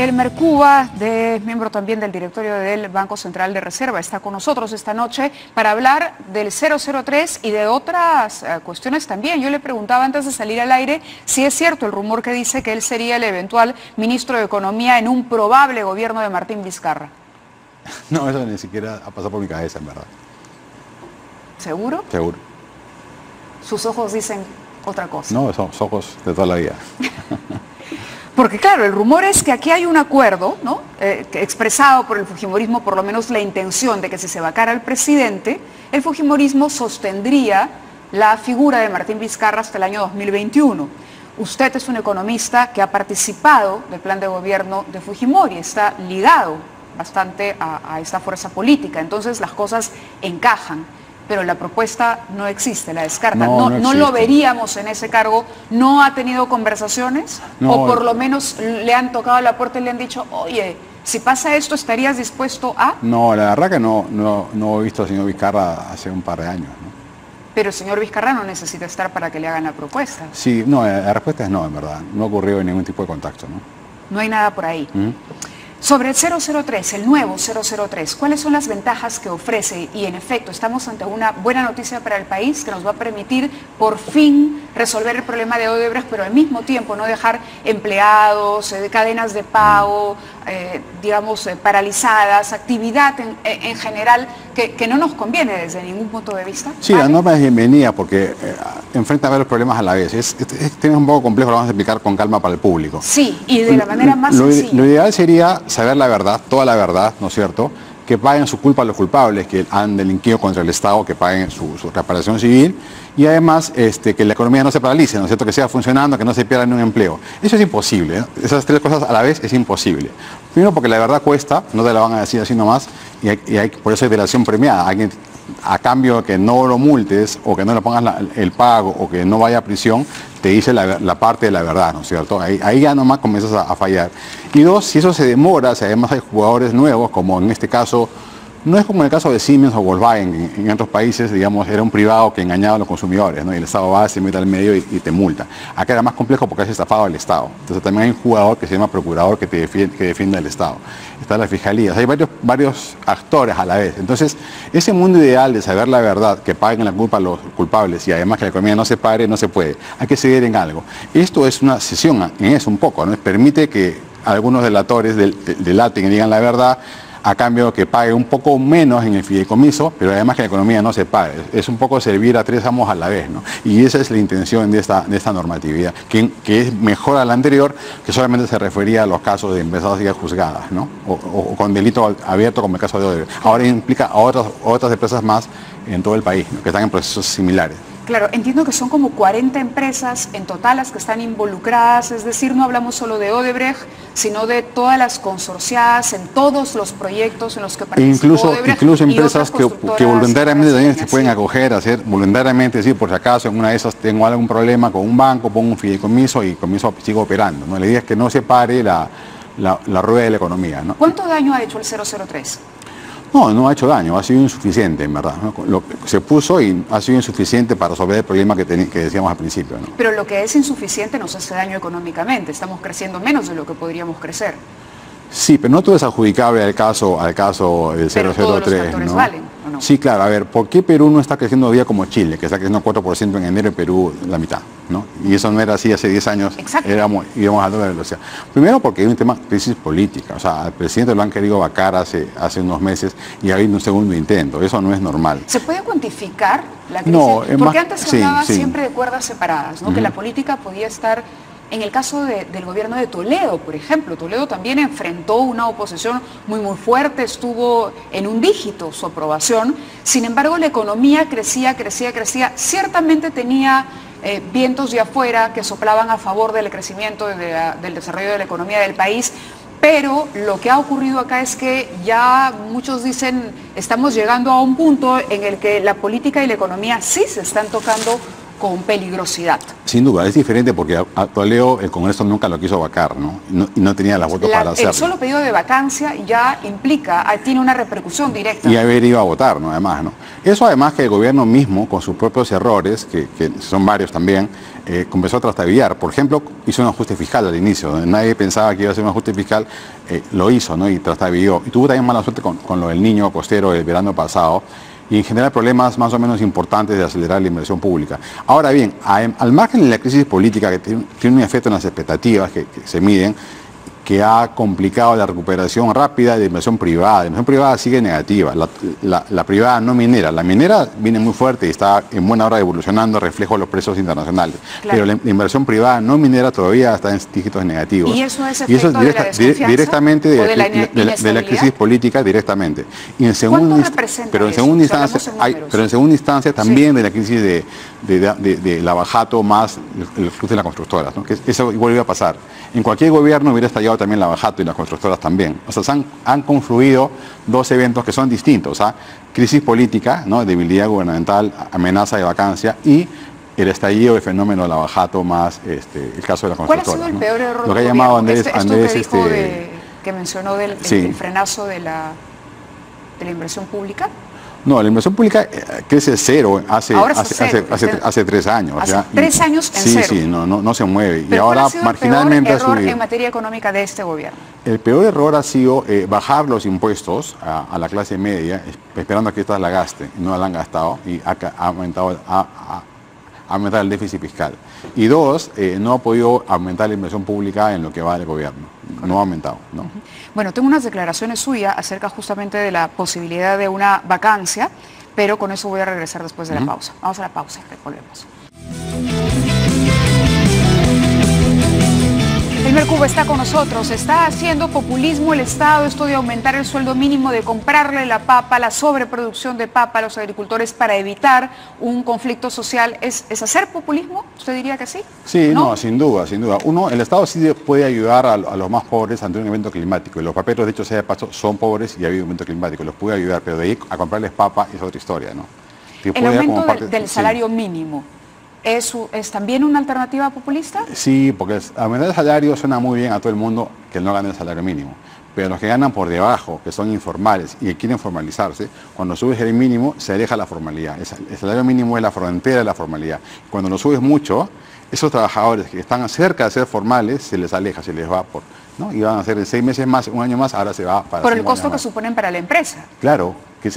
Elmer Cuba, miembro también del directorio del Banco Central de Reserva, está con nosotros esta noche para hablar del 003 y de otras cuestiones también. Yo le preguntaba antes de salir al aire si es cierto el rumor que dice que él sería el eventual ministro de Economía en un probable gobierno de Martín Vizcarra. No, eso ni siquiera ha pasado por mi cabeza, en verdad. ¿Seguro? Seguro. Sus ojos dicen otra cosa. No, son ojos de toda la vida. Porque claro, el rumor es que aquí hay un acuerdo, ¿no? Expresado por el fujimorismo, por lo menos la intención de que si se vacara al presidente, el fujimorismo sostendría la figura de Martín Vizcarra hasta el año 2021. Usted es un economista que ha participado del plan de gobierno de Fujimori, está ligado bastante a esta fuerza política, entonces las cosas encajan. Pero la propuesta no existe, la descarta. No lo veríamos en ese cargo. ¿No ha tenido conversaciones? No, ¿o por lo menos le han tocado la puerta y le han dicho, oye, si pasa esto, ¿estarías dispuesto a...? No, la verdad que no he visto al señor Vizcarra hace un par de años, ¿no? Pero el señor Vizcarra no necesita estar para que le hagan la propuesta. Sí, no, la respuesta es no, en verdad. No ha ocurrido ningún tipo de contacto, ¿no? No hay nada por ahí. Sobre el 003, el nuevo 003, ¿cuáles son las ventajas que ofrece? Y en efecto, estamos ante una buena noticia para el país que nos va a permitir por fin resolver el problema de Odebrecht, pero al mismo tiempo no dejar empleados, cadenas de pago, paralizadas, actividad en general que no nos conviene desde ningún punto de vista. Sí, ¿vale? La norma es bienvenida porque enfrenta varios problemas a la vez. Es un poco complejo, lo vamos a explicar con calma para el público. Sí, y de la manera más sencilla. Lo ideal sería saber la verdad, toda la verdad, ¿no es cierto?, que paguen su culpa a los culpables que han delinquido contra el Estado, que paguen su reparación civil y además que la economía no se paralice, ¿no es cierto?, que siga funcionando, que no se pierda ni un empleo. Eso es imposible, ¿no? Esas tres cosas a la vez es imposible. Primero porque la verdad cuesta, no te la van a decir así nomás, y por eso hay delación premiada. Alguien, a cambio de que no lo multes o que no le pongas el pago o que no vaya a prisión, te dice la parte de la verdad, ¿no es cierto? Ahí ya nomás comienzas a fallar. Y dos, si eso se demora, si además hay jugadores nuevos, como en este caso, no es como en el caso de Siemens o Volkswagen, en otros países, digamos, era un privado que engañaba a los consumidores, ¿no? Y el Estado va, se mete al medio y te multa. Acá era más complejo porque has estafado al Estado. Entonces también hay un jugador que se llama procurador que defiende al Estado. Está la fiscalía. O sea, hay varios actores a la vez. Entonces, ese mundo ideal de saber la verdad, que paguen la culpa a los culpables y además que la economía no se pare, no se puede. Hay que ceder en algo. Esto es una cesión en eso un poco, ¿no? Permite que algunos delatores delaten y digan la verdad, a cambio que pague un poco menos en el fideicomiso, pero además que la economía no se pague. Es un poco servir a tres amos a la vez, ¿no? Y esa es la intención de esta normatividad, que es mejor a la anterior, que solamente se refería a los casos de empresas ya juzgadas, ¿no? O con delito abierto, como el caso de Odebrecht. Ahora implica a otras empresas más en todo el país, ¿no?, que están en procesos similares. Claro, entiendo que son como 40 empresas en total las que están involucradas, es decir, no hablamos solo de Odebrecht, sino de todas las consorciadas en todos los proyectos en los que participó Odebrecht. Incluso empresas que voluntariamente también se pueden acoger a hacer, voluntariamente decir, por si acaso en una de esas tengo algún problema con un banco, pongo un fideicomiso y sigo operando, ¿no? La idea es que no se pare la rueda de la economía, ¿no? ¿Cuánto daño ha hecho el 003? No ha hecho daño, ha sido insuficiente, en verdad, ¿no? Lo que se puso y ha sido insuficiente para resolver el problema que decíamos al principio, ¿no? Pero lo que es insuficiente nos hace daño económicamente, estamos creciendo menos de lo que podríamos crecer. Sí, pero no todo es adjudicable al caso del 003, pero todos los factores, ¿no? ¿valen o no? Sí, claro. A ver, ¿por qué Perú no está creciendo todavía como Chile, que está creciendo 4% en enero y Perú la mitad, ¿no? Y eso no era así hace 10 años. Exacto. Íbamos a doble velocidad. Primero porque hay un tema de crisis política. O sea, al presidente lo han querido vacar hace unos meses y ha habido un segundo intento. Eso no es normal. ¿Se puede cuantificar la crisis? No, porque antes se hablaba sí. siempre de cuerdas separadas, ¿no? Que la política podía estar... En el caso del gobierno de Toledo, por ejemplo, Toledo también enfrentó una oposición muy fuerte, estuvo en un dígito su aprobación, sin embargo la economía crecía, ciertamente tenía vientos de afuera que soplaban a favor del crecimiento, del desarrollo de la economía del país, pero lo que ha ocurrido acá es que ya muchos dicen, estamos llegando a un punto en el que la política y la economía sí se están tocando con peligrosidad. Sin duda, es diferente porque a Toledo el Congreso nunca lo quiso vacar, ¿no? Y no tenía las votos para hacerlo. El solo pedido de vacancia ya implica, tiene una repercusión directa. Y haber ido a votar, ¿no? Además, ¿no? Eso además que el gobierno mismo, con sus propios errores, que son varios también, comenzó a trastabillar. Por ejemplo, hizo un ajuste fiscal al inicio, donde nadie pensaba que iba a hacer un ajuste fiscal, lo hizo, ¿no? Y trastabilló. Y tuvo también mala suerte con lo del niño costero del verano pasado, y en general problemas más o menos importantes de acelerar la inversión pública. Ahora bien, al margen de la crisis política que tiene un efecto en las expectativas que se miden, que ha complicado la recuperación rápida de inversión privada. La inversión privada sigue negativa, la privada no minera. La minera viene muy fuerte y está en buena hora evolucionando, reflejo de los precios internacionales. Claro. Pero la inversión privada no minera todavía está en dígitos negativos. ¿Y eso es efecto de la desconfianza directamente de la crisis política, directamente. Y en segunda instancia también de la crisis de Lavajato más el club de las constructoras, ¿no? Que eso igual iba a pasar. En cualquier gobierno hubiera estallado también Lavajato y las constructoras también. O sea, han confluido dos eventos que son distintos. Crisis política, ¿no? Debilidad gubernamental, amenaza de vacancia y el estallido del fenómeno de Lavajato más el caso de las constructoras. ¿Cuál ha sido el peor error Lo que ha llamado Andrés, que mencionó del el frenazo de la inversión pública? No, la inversión pública crece cero hace 3 años. Hace 3 años en cero. Sí, no se mueve. Pero y ahora marginalmente ha subido. En materia económica de este gobierno? El peor error ha sido bajar los impuestos a la clase media, esperando que esta la gaste. No la han gastado y ha aumentado el déficit fiscal. Y dos, no ha podido aumentar la inversión pública en lo que va del gobierno. No ha aumentado, ¿no? Bueno, tengo unas declaraciones suyas acerca justamente de la posibilidad de una vacancia, pero con eso voy a regresar después de la pausa. Vamos a la pausa y volvemos. Elmer Cuba está con nosotros. ¿Está haciendo populismo el Estado esto de aumentar el sueldo mínimo, de comprarle la papa, la sobreproducción de papa a los agricultores para evitar un conflicto social? ¿Es hacer populismo? ¿Usted diría que sí? Sí, no, sin duda, sin duda. El Estado sí puede ayudar a los más pobres ante un evento climático. Y los paperos, de hecho, sea de paso, son pobres y ha habido un evento climático. Los puede ayudar, pero de ahí a comprarles papa es otra historia, ¿no? El aumento del salario mínimo. ¿Es también una alternativa populista? Sí, porque aumentar el salario suena muy bien a todo el mundo que no gane el salario mínimo. Pero los que ganan por debajo, que son informales y que quieren formalizarse, cuando subes el mínimo se aleja la formalidad. El salario mínimo es la frontera de la formalidad. Cuando lo subes mucho, esos trabajadores que están cerca de ser formales, se les aleja, se les va por... ¿no? Y van a hacer 6 meses más, un año más, ahora se va para... Por el costo que suponen para la empresa. Claro, que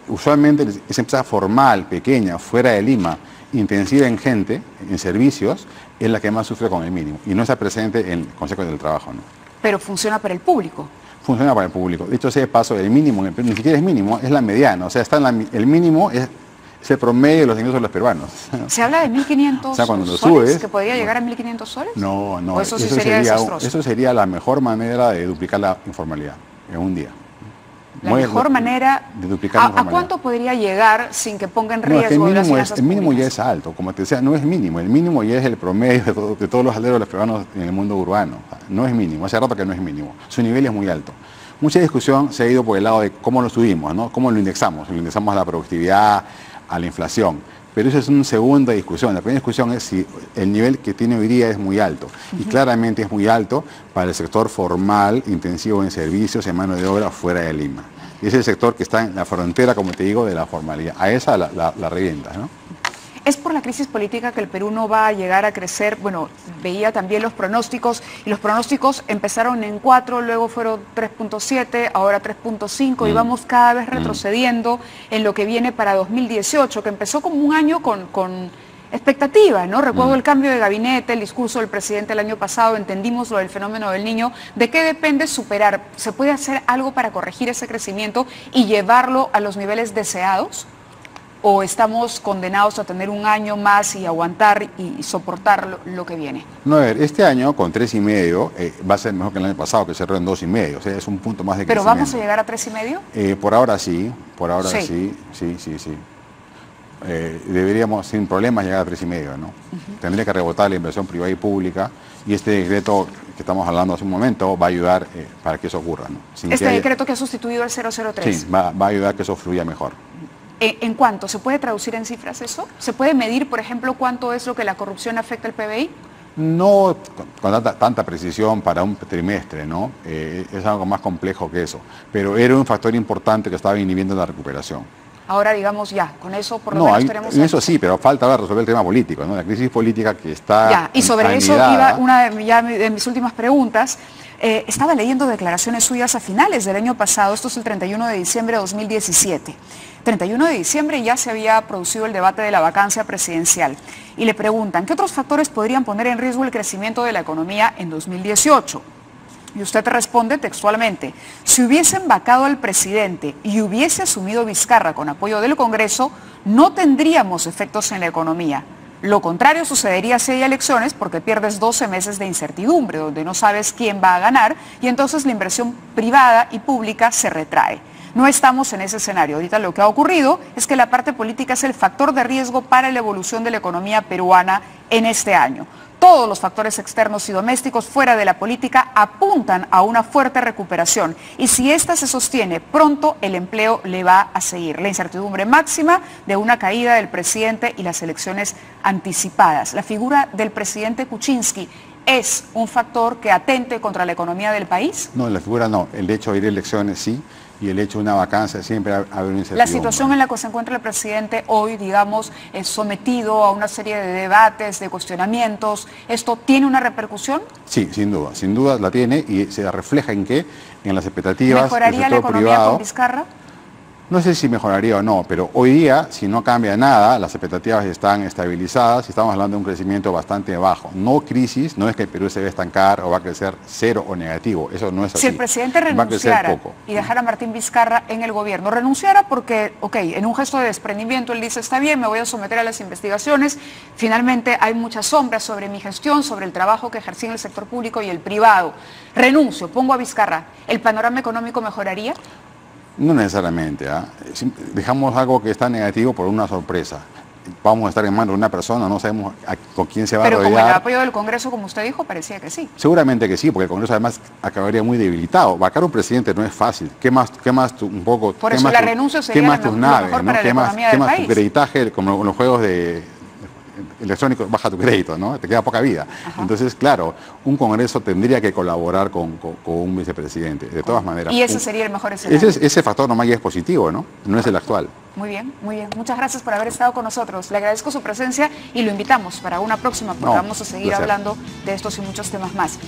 usualmente esa empresa formal, pequeña, fuera de Lima, intensiva en gente, en servicios, es la que más sufre con el mínimo y no está presente en el Consejo del Trabajo, ¿no? Pero funciona para el público. Funciona para el público. De hecho, ese paso del mínimo, ni siquiera es mínimo, es la mediana. O sea, el mínimo es el promedio de los ingresos de los peruanos. ¿Se habla de 1.500 o sea, cuando lo soles? Subes, ¿Que podría llegar a 1.500 soles? No. ¿O eso sí sería desastroso? Eso sería la mejor manera de duplicar la informalidad en un día. La mejor manera de duplicar ¿A cuánto podría llegar sin que ponga en riesgo las finanzas el mínimo ya es alto, como te decía, no es mínimo. El mínimo ya es el promedio de todos los salarios de los peruanos en el mundo urbano. No es mínimo, hace rato que no es mínimo. Su nivel es muy alto. Mucha discusión se ha ido por el lado de cómo lo subimos, ¿no? Cómo lo indexamos. Lo indexamos a la productividad, a la inflación. Pero esa es una segunda discusión. La primera discusión es si el nivel que tiene hoy día es muy alto. Y claramente es muy alto para el sector formal, intensivo en servicios, en mano de obra fuera de Lima. Y es el sector que está en la frontera, como te digo, de la formalidad. A esa la revienta, ¿no? ¿Es por la crisis política que el Perú no va a llegar a crecer? Bueno, veía también los pronósticos, y los pronósticos empezaron en 4, luego fueron 3.7, ahora 3.5, y vamos cada vez retrocediendo en lo que viene para 2018, que empezó como un año con expectativa, ¿no? Recuerdo el cambio de gabinete, el discurso del presidente el año pasado, entendimos lo del fenómeno del niño. ¿De qué depende superar? ¿Se puede hacer algo para corregir ese crecimiento y llevarlo a los niveles deseados? ¿O estamos condenados a tener un año más y aguantar y soportar lo que viene? No, a ver, este año con 3,5 va a ser mejor que el año pasado, que cerró en 2,5, o sea, es un punto más de crecimiento. ¿Pero vamos a llegar a 3,5? Por ahora sí, sí. Deberíamos sin problemas llegar a 3,5, ¿no? Tendría que rebotar la inversión privada y pública, y este decreto que estamos hablando hace un momento va a ayudar para que eso ocurra, ¿no? Decreto que ha sustituido el 003. Sí, va a ayudar a que eso fluya mejor. ¿En cuánto? ¿Se puede traducir en cifras eso? ¿Se puede medir, por ejemplo, cuánto es lo que la corrupción afecta al PBI? No con tanta precisión para un trimestre, ¿no? Es algo más complejo que eso. Pero era un factor importante que estaba inhibiendo la recuperación. Ahora, digamos, ya, con eso por lo menos tenemos... Eso sí, pero falta ahora resolver el tema político, ¿no? La crisis política que está... Ya, y sobre eso iba una de mis últimas preguntas. Estaba leyendo declaraciones suyas a finales del año pasado, esto es el 31 de diciembre de 2017. 31 de diciembre ya se había producido el debate de la vacancia presidencial. Y le preguntan, ¿qué otros factores podrían poner en riesgo el crecimiento de la economía en 2018? Y usted responde textualmente, si hubiesen vacado al presidente y hubiese asumido Vizcarra con apoyo del Congreso, no tendríamos efectos en la economía. Lo contrario sucedería si hay elecciones porque pierdes 12 meses de incertidumbre, donde no sabes quién va a ganar y entonces la inversión privada y pública se retrae. No estamos en ese escenario. Ahorita lo que ha ocurrido es que la parte política es el factor de riesgo para la evolución de la economía peruana en este año. Todos los factores externos y domésticos fuera de la política apuntan a una fuerte recuperación y si esta se sostiene, pronto el empleo le va a seguir. La incertidumbre máxima de una caída del presidente y las elecciones anticipadas. La figura del presidente Kuczynski ¿es un factor que atente contra la economía del país? No, la figura no. El hecho de ir a elecciones sí. Y el hecho de una vacancia siempre haber una incertidumbre. La situación en la que se encuentra el presidente hoy, digamos, es sometido a una serie de debates, de cuestionamientos, ¿esto tiene una repercusión? Sí, sin duda la tiene y se refleja en qué, en las expectativas del sector privado. ¿Mejoraría la economía con Vizcarra? No sé si mejoraría o no, pero hoy día, si no cambia nada, las expectativas están estabilizadas y estamos hablando de un crecimiento bastante bajo. No crisis, no es que el Perú se va a estancar o va a crecer cero o negativo, eso no es así. Si el presidente renunciara y dejara a Martín Vizcarra en el gobierno, renunciara porque, en un gesto de desprendimiento él dice, está bien, me voy a someter a las investigaciones, finalmente hay muchas sombras sobre mi gestión, sobre el trabajo que ejercí en el sector público y el privado. Renuncio, pongo a Vizcarra, ¿el panorama económico mejoraría? No necesariamente, dejamos algo que está negativo por una sorpresa. Vamos a estar en manos de una persona, no sabemos con quién se va a rodear. Pero con el apoyo del Congreso, como usted dijo, parecía que sí. Seguramente que sí, porque el Congreso además acabaría muy debilitado. Vacar un presidente no es fácil. ¿Qué más un poco? Por eso la renuncia sería lo mejor para la economía del país. Tu creditaje, como en los juegos electrónicos, baja tu crédito, ¿no? Te queda poca vida. Ajá. Entonces, claro, un Congreso tendría que colaborar con un vicepresidente, de todas maneras. Y ese sería el mejor escenario. Ese factor nomás ya es positivo, ¿no? No es el actual. Muy bien, muy bien. Muchas gracias por haber estado con nosotros. Le agradezco su presencia y lo invitamos para una próxima, porque vamos a seguir hablando de estos y muchos temas más.